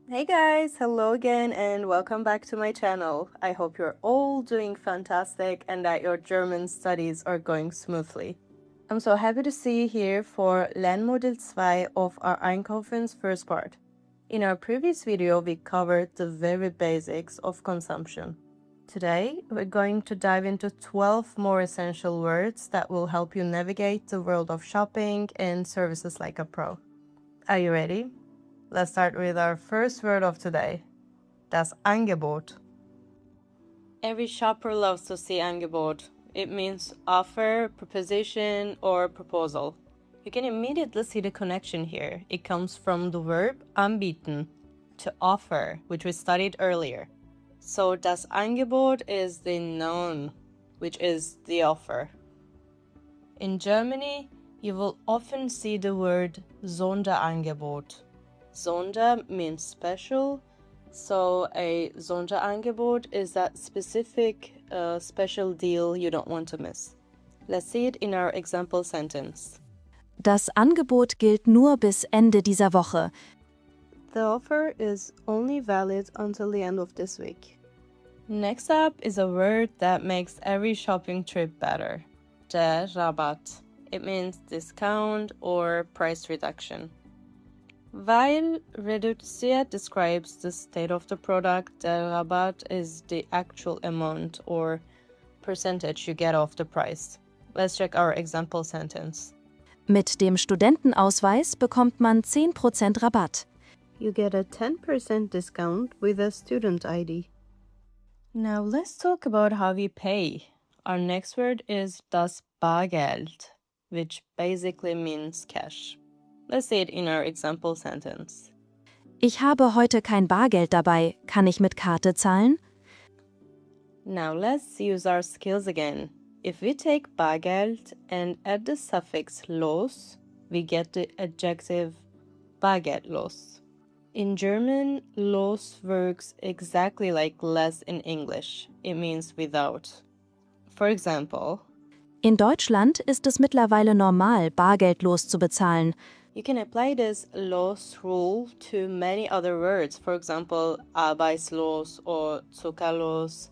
Hey guys, hello again and welcome back to my channel. I hope you're all doing fantastic and that your German studies are going smoothly. I'm so happy to see you here for Lernmodul 2 of our Einkaufen's first part. In our previous video, we covered the very basics of consumption. Today, we're going to dive into 12 more essential words that will help you navigate the world of shopping and services like a pro. Are you ready? Let's start with our first word of today, das Angebot. Every shopper loves to see Angebot. It means offer, proposition, or proposal. You can immediately see the connection here. It comes from the verb anbieten, to offer, which we studied earlier. So das Angebot is the noun, which is the offer. In Germany, you will often see the word Sonderangebot. Sonder means special, so a Sonderangebot is that specific special deal you don't want to miss. Let's see it in our example sentence. Das Angebot gilt nur bis Ende dieser Woche. The offer is only valid until the end of this week. Next up is a word that makes every shopping trip better. Der Rabatt. It means discount or price reduction. Weil reduziert describes the state of the product, der Rabatt is the actual amount or percentage you get off the price. Let's check our example sentence. Mit dem Studentenausweis bekommt man 10% Rabatt. You get a 10% discount with a student ID. Now let's talk about how we pay. Our next word is das Bargeld, which basically means cash. Let's say it in our example sentence. Ich habe heute kein Bargeld dabei. Kann ich mit Karte zahlen? Now let's use our skills again. If we take Bargeld and add the suffix los, we get the adjective bargeldlos. In German, los works exactly like less in English. It means without. For example, In Deutschland ist es mittlerweile normal, bargeldlos zu bezahlen. you can apply this los rule to many other words, for example, arbeitslos or zuckerlos.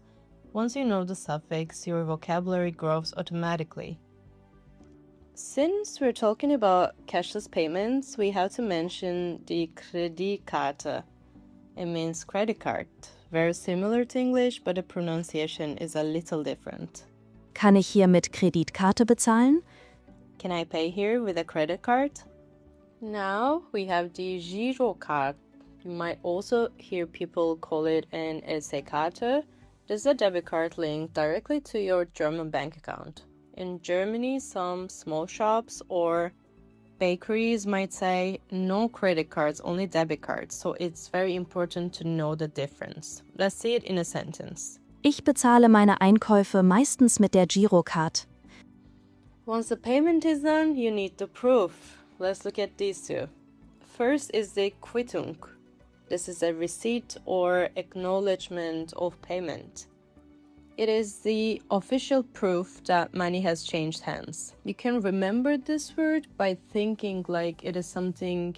Once you know the suffix, your vocabulary grows automatically. Since we're talking about cashless payments, we have to mention the Kreditkarte. It means credit card. Very similar to English, but the pronunciation is a little different. Kann ich hier mit Kreditkarte bezahlen? Can I pay here with a credit card? Now we have the Girocard. You might also hear people call it an EC-Karte. This is a debit card linked directly to your German bank account. In Germany, some small shops or bakeries might say no credit cards, only debit cards. So it's very important to know the difference. Let's see it in a sentence. Ich bezahle meine Einkäufe meistens mit der Girocard. Once the payment is done, you need the proof. Let's look at these two. First is the Quittung. This is a receipt or acknowledgement of payment. It is the official proof that money has changed hands. You can remember this word by thinking like it is something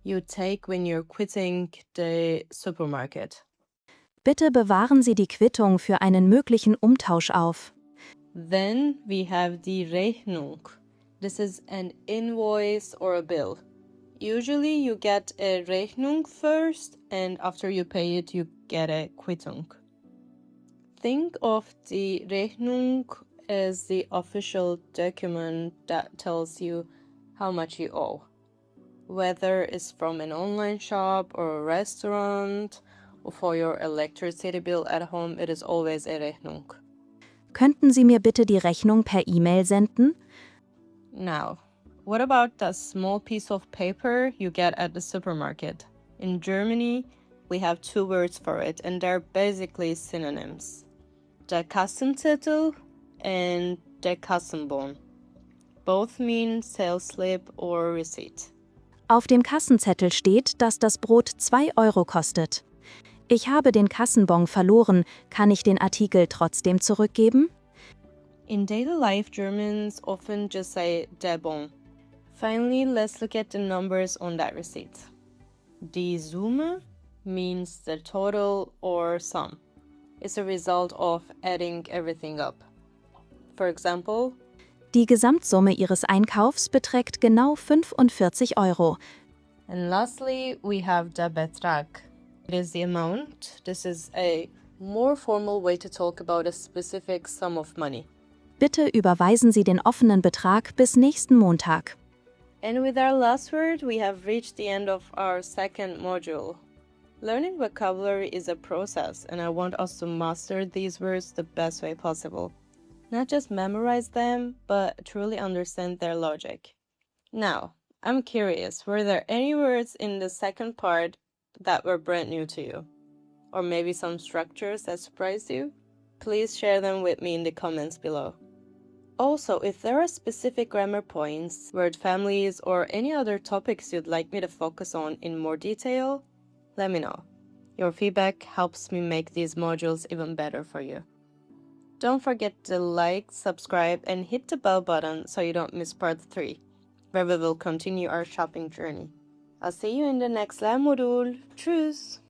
you take when you're quitting the supermarket. Bitte bewahren Sie die Quittung für einen möglichen Umtausch auf. Then we have die Rechnung. This is an invoice or a bill. Usually you get a Rechnung first, and after you pay it, you get a Quittung. Think of the Rechnung as the official document that tells you how much you owe. Whether it's from an online shop or a restaurant, or for your electricity bill at home, it is always a Rechnung. Könnten Sie mir bitte die Rechnung per E-Mail senden? Now, what about that small piece of paper you get at the supermarket? In Germany, we have two words for it, and they're basically synonyms. Der Kassenzettel and der Kassenbon. Both mean sales slip or receipt. Auf dem Kassenzettel steht, dass das Brot 2 Euro kostet. Ich habe den Kassenbon verloren. Kann ich den Artikel trotzdem zurückgeben? In daily life, Germans often just say der Bon. Finally, let's look at the numbers on that receipt. Die Summe means the total or sum. It's a result of adding everything up. For example, Die Gesamtsumme Ihres Einkaufs beträgt genau 45 Euro. and lastly, we have der Betrag. It is the amount. This is a more formal way to talk about a specific sum of money. Bitte überweisen Sie den offenen Betrag bis nächsten Montag. And with our last word, we have reached the end of our second module. Learning vocabulary is a process, and I want us to master these words the best way possible. Not just memorize them, but truly understand their logic. Now, I'm curious, were there any words in the second part that were brand new to you? Or maybe some structures that surprised you? Please share them with me in the comments below. Also, if there are specific grammar points, word families, or any other topics you'd like me to focus on in more detail, let me know. Your feedback helps me make these modules even better for you. Don't forget to like, subscribe, and hit the bell button so you don't miss part 3, where we will continue our shopping journey. I'll see you in the next Lernmodul. Tschüss!